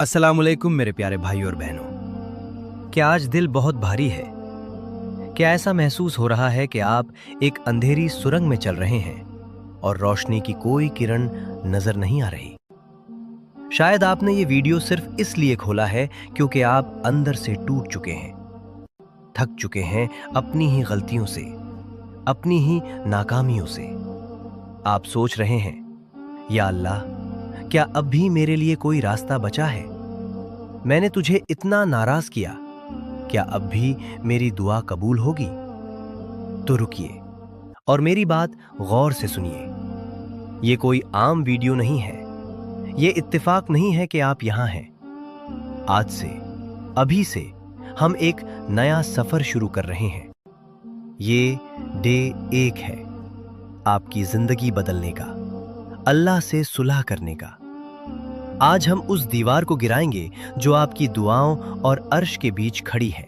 अस्सलाम वालेकुम मेरे प्यारे भाई और बहनों। क्या आज दिल बहुत भारी है? क्या ऐसा महसूस हो रहा है कि आप एक अंधेरी सुरंग में चल रहे हैं और रोशनी की कोई किरण नजर नहीं आ रही? शायद आपने ये वीडियो सिर्फ इसलिए खोला है क्योंकि आप अंदर से टूट चुके हैं, थक चुके हैं अपनी ही गलतियों से, अपनी ही नाकामियों से। आप सोच रहे हैं, या अल्लाह, क्या अब भी मेरे लिए कोई रास्ता बचा है? मैंने तुझे इतना नाराज किया, क्या अब भी मेरी दुआ कबूल होगी? तो रुकिए और मेरी बात गौर से सुनिए। ये कोई आम वीडियो नहीं है, ये इत्तेफाक नहीं है कि आप यहां हैं। आज से, अभी से हम एक नया सफर शुरू कर रहे हैं। ये डे 1 है, आपकी जिंदगी बदलने का, अल्लाह से सुलह करने का। आज हम उस दीवार को गिराएंगे जो आपकी दुआओं और अर्श के बीच खड़ी है।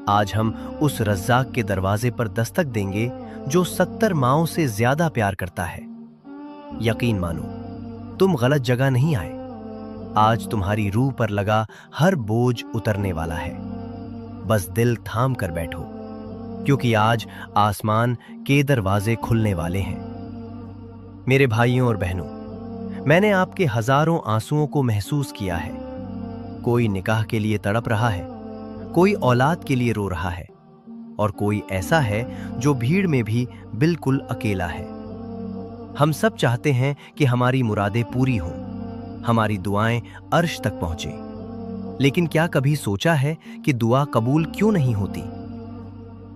आज हम उस रज़्ज़ाक के दरवाजे पर दस्तक देंगे जो 70 माओं से ज्यादा प्यार करता है। यकीन मानो, तुम गलत जगह नहीं आए। आज तुम्हारी रूह पर लगा हर बोझ उतरने वाला है। बस दिल थाम कर बैठो, क्योंकि आज आसमान के दरवाजे खुलने वाले हैं। मेरे भाइयों और बहनों, मैंने आपके हजारों आंसुओं को महसूस किया है। कोई निकाह के लिए तड़प रहा है, कोई औलाद के लिए रो रहा है, और कोई ऐसा है जो भीड़ में भी बिल्कुल अकेला है। हम सब चाहते हैं कि हमारी मुरादें पूरी हों, हमारी दुआएं अर्श तक पहुंचें। लेकिन क्या कभी सोचा है कि दुआ कबूल क्यों नहीं होती?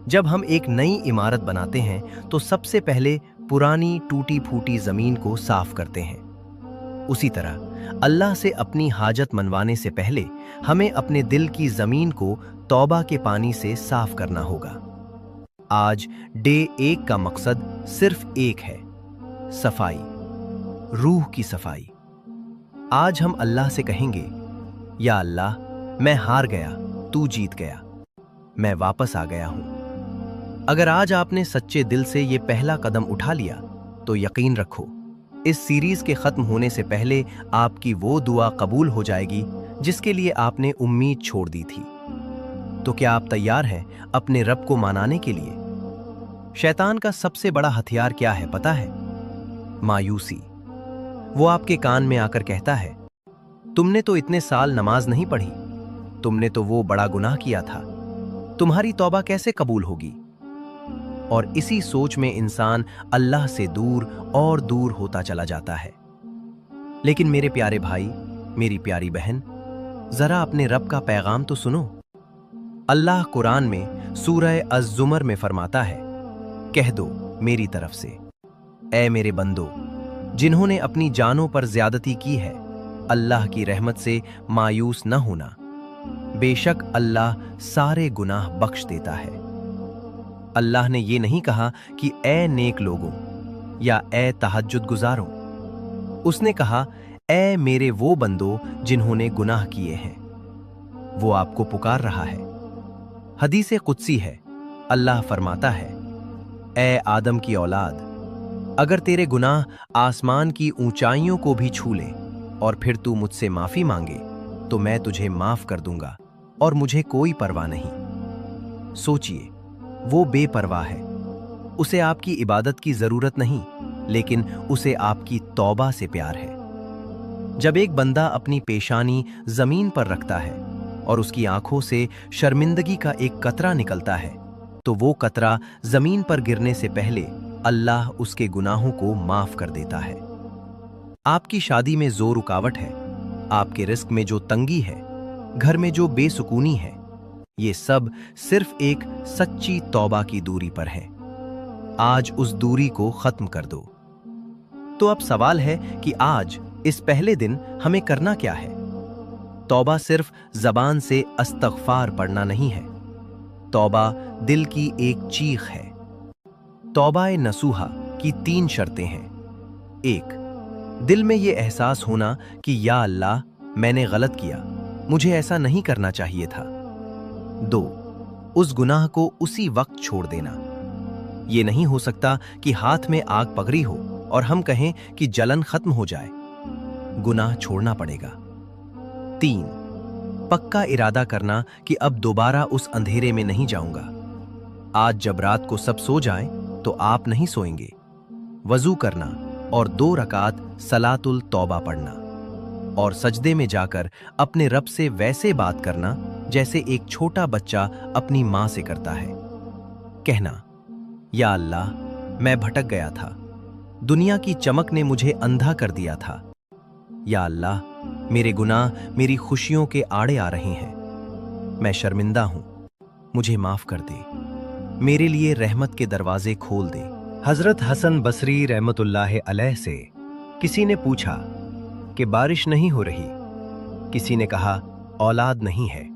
जब हम एक नई इमारत बनाते हैं तो सबसे पहले पुरानी टूटी फूटी जमीन को साफ करते हैं। उसी तरह अल्लाह से अपनी हाजत मनवाने से पहले हमें अपने दिल की जमीन को तौबा के पानी से साफ करना होगा। आज डे 1 का मकसद सिर्फ एक है, सफाई, रूह की सफाई। आज हम अल्लाह से कहेंगे, या अल्लाह, मैं हार गया, तू जीत गया, मैं वापस आ गया हूं। अगर आज आपने सच्चे दिल से ये पहला कदम उठा लिया तो यकीन रखो, इस सीरीज के खत्म होने से पहले आपकी वो दुआ कबूल हो जाएगी जिसके लिए आपने उम्मीद छोड़ दी थी। तो क्या आप तैयार हैं अपने रब को मनाने के लिए? शैतान का सबसे बड़ा हथियार क्या है पता है? मायूसी। वो आपके कान में आकर कहता है, तुमने तो इतने साल नमाज नहीं पढ़ी, तुमने तो वो बड़ा गुनाह किया था, तुम्हारी तौबा कैसे कबूल होगी? और इसी सोच में इंसान अल्लाह से दूर और दूर होता चला जाता है। लेकिन मेरे प्यारे भाई, मेरी प्यारी बहन, जरा अपने रब का पैगाम तो सुनो। अल्लाह कुरान में सूरह अज़-ज़ुमर में फरमाता है, कह दो मेरी तरफ से, ऐ मेरे बंदो, जिन्होंने अपनी जानों पर ज्यादती की है, अल्लाह की रहमत से मायूस न होना। बेशक अल्लाह सारे गुनाह बख्श देता है। अल्लाह ने ये नहीं कहा कि ऐ नेक लोगों या ऐ तहज्जुद गुजारों। उसने कहा, ऐ मेरे वो बंदो जिन्होंने गुनाह किए हैं। वो आपको पुकार रहा है। हदीसे कुदसी है, अल्लाह फरमाता है, ऐ आदम की औलाद, अगर तेरे गुनाह आसमान की ऊंचाइयों को भी छू ले और फिर तू मुझसे माफी मांगे तो मैं तुझे माफ कर दूंगा और मुझे कोई परवाह नहीं। सोचिए, वो बेपरवाह है, उसे आपकी इबादत की जरूरत नहीं, लेकिन उसे आपकी तौबा से प्यार है। जब एक बंदा अपनी पेशानी जमीन पर रखता है और उसकी आंखों से शर्मिंदगी का एक कतरा निकलता है, तो वो कतरा जमीन पर गिरने से पहले अल्लाह उसके गुनाहों को माफ कर देता है। आपकी शादी में जो रुकावट है, आपके रिस्क में जो तंगी है, घर में जो बेसुकूनी है, ये सब सिर्फ एक सच्ची तौबा की दूरी पर है। आज उस दूरी को खत्म कर दो। तो अब सवाल है कि आज इस पहले दिन हमें करना क्या है? तौबा सिर्फ जबान से अस्तगफार पढ़ना नहीं है। तौबा दिल की एक चीख है। तौबा-ए नसूहा की 3 शर्तें हैं। 1, दिल में ये एहसास होना कि या अल्लाह, मैंने गलत किया, मुझे ऐसा नहीं करना चाहिए था। 2, उस गुनाह को उसी वक्त छोड़ देना। ये नहीं हो सकता कि हाथ में आग पकड़ी हो और हम कहें कि जलन खत्म हो जाए। गुनाह छोड़ना पड़ेगा। 3. पक्का इरादा करना कि अब दोबारा उस अंधेरे में नहीं जाऊंगा। आज जब रात को सब सो जाएं, तो आप नहीं सोएंगे। वजू करना और 2 रकात सलातुल तौबा पढ़ना और सजदे में जाकर अपने रब से वैसे बात करना जैसे एक छोटा बच्चा अपनी मां से करता है। कहना, या अल्लाह, मैं भटक गया था, दुनिया की चमक ने मुझे अंधा कर दिया था। या अल्लाह, मेरे गुनाह मेरी खुशियों के आड़े आ रहे हैं, मैं शर्मिंदा हूं, मुझे माफ कर दे, मेरे लिए रहमत के दरवाजे खोल दे। हजरत हसन बसरी रहमतुल्लाह अलैह से किसी ने पूछा कि बारिश नहीं हो रही, किसी ने कहा औलाद नहीं है,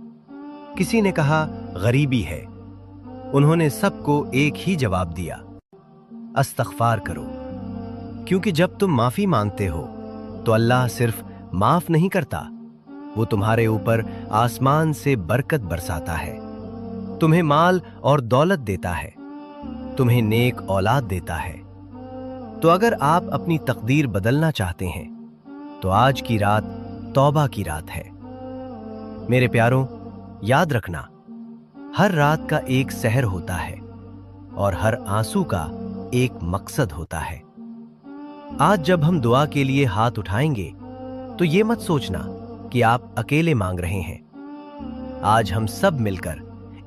किसी ने कहा गरीबी है। उन्होंने सबको एक ही जवाब दिया, अस्तगफार करो, क्योंकि जब तुम माफी मांगते हो तो अल्लाह सिर्फ माफ नहीं करता, वो तुम्हारे ऊपर आसमान से बरकत बरसाता है, तुम्हें माल और दौलत देता है, तुम्हें नेक औलाद देता है। तो अगर आप अपनी तकदीर बदलना चाहते हैं तो आज की रात तौबा की रात है। मेरे प्यारों, याद रखना, हर रात का एक सहर होता है और हर आंसू का एक मकसद होता है। आज जब हम दुआ के लिए हाथ उठाएंगे तो ये मत सोचना कि आप अकेले मांग रहे हैं। आज हम सब मिलकर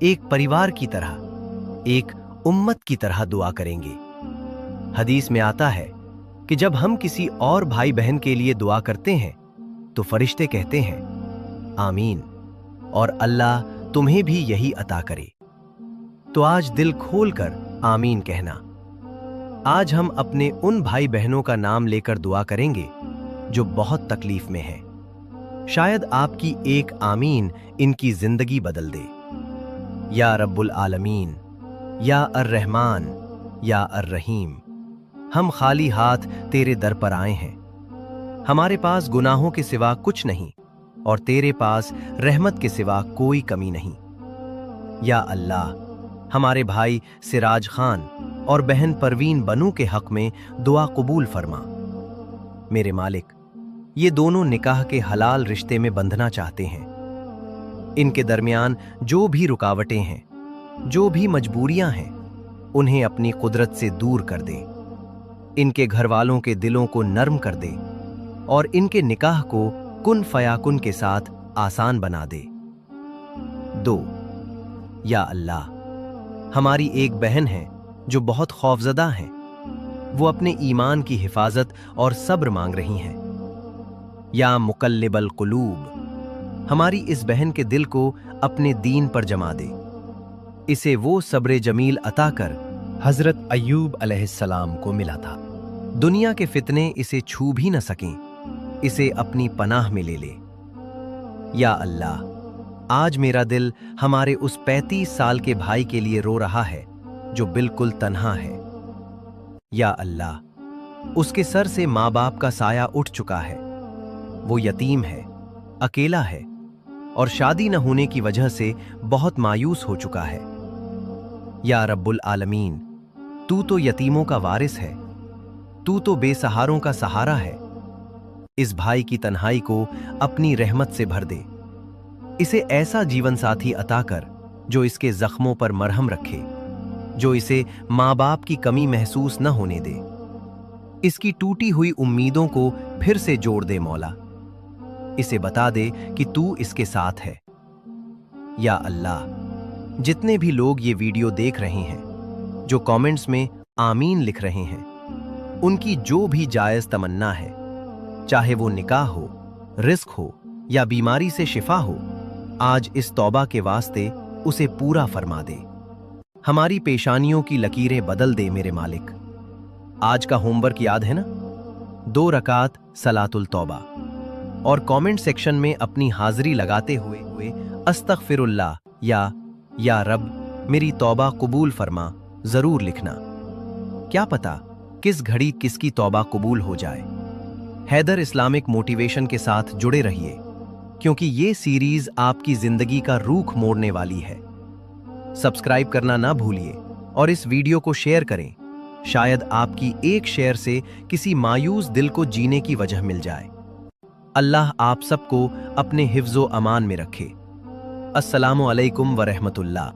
एक परिवार की तरह, एक उम्मत की तरह दुआ करेंगे। हदीस में आता है कि जब हम किसी और भाई बहन के लिए दुआ करते हैं तो फरिश्ते कहते हैं, आमीन, और अल्लाह तुम्हें भी यही अता करे। तो आज दिल खोलकर आमीन कहना। आज हम अपने उन भाई बहनों का नाम लेकर दुआ करेंगे जो बहुत तकलीफ में हैं। शायद आपकी एक आमीन इनकी जिंदगी बदल दे। या रब्बुल आलमीन, या अर्रहमान, या अर्रहीम, हम खाली हाथ तेरे दर पर आए हैं। हमारे पास गुनाहों के सिवा कुछ नहीं और तेरे पास रहमत के सिवा कोई कमी नहीं। या अल्लाह, हमारे भाई सिराज खान और बहन परवीन बनू के हक में दुआ कबूल फरमा। मेरे मालिक, ये दोनों निकाह के हलाल रिश्ते में बंधना चाहते हैं। इनके दरमियान जो भी रुकावटें हैं, जो भी मजबूरियां हैं, उन्हें अपनी कुदरत से दूर कर दे। इनके घर वालों के दिलों को नर्म कर दे और इनके निकाह को कुन फयाकुन के साथ आसान बना दे। 2. या अल्लाह, हमारी एक बहन है जो बहुत खौफजदा हैं। वो अपने ईमान की हिफाजत और सब्र मांग रही हैं। या मुकल्लिबल कुलूब, हमारी इस बहन के दिल को अपने दीन पर जमा दे। इसे वो सब्र जमील अता कर हजरत अय्यूब अलैहिस्सलाम को मिला था। दुनिया के फितने इसे छू भी न सकें, इसे अपनी पनाह में ले ले। या अल्लाह, आज मेरा दिल हमारे उस 35 साल के भाई के लिए रो रहा है जो बिल्कुल तन्हा है। या अल्लाह, उसके सर से माँ बाप का साया उठ चुका है। वो यतीम है, अकेला है और शादी न होने की वजह से बहुत मायूस हो चुका है। या रब्बुल आलमीन, तू तो यतीमों का वारिस है, तू तो बेसहारों का सहारा है। इस भाई की तन्हाई को अपनी रहमत से भर दे। इसे ऐसा जीवन साथी अता कर जो इसके जख्मों पर मरहम रखे, जो इसे माँ बाप की कमी महसूस न होने दे। इसकी टूटी हुई उम्मीदों को फिर से जोड़ दे मौला। इसे बता दे कि तू इसके साथ है। या अल्लाह, जितने भी लोग ये वीडियो देख रहे हैं, जो कमेंट्स में आमीन लिख रहे हैं, उनकी जो भी जायज तमन्ना है, चाहे वो निकाह हो, रिस्क हो या बीमारी से शिफा हो, आज इस तौबा के वास्ते उसे पूरा फरमा दे। हमारी पेशानियों की लकीरें बदल दे मेरे मालिक। आज का होमवर्क याद है ना? 2 रकात सलातुल तौबा और कमेंट सेक्शन में अपनी हाजिरी लगाते हुए अस्तगफिरुल्लाह या रब मेरी तौबा कबूल फरमा जरूर लिखना। क्या पता किस घड़ी किसकी तौबा कबूल हो जाए। हैदर इस्लामिक मोटिवेशन के साथ जुड़े रहिए, क्योंकि ये सीरीज आपकी जिंदगी का रुख मोड़ने वाली है। सब्सक्राइब करना ना भूलिए और इस वीडियो को शेयर करें। शायद आपकी एक शेयर से किसी मायूस दिल को जीने की वजह मिल जाए। अल्लाह आप सबको अपने हिफ्ज़ो अमान में रखे। अस्सलामु अलैकुम व रहमतुल्लाह।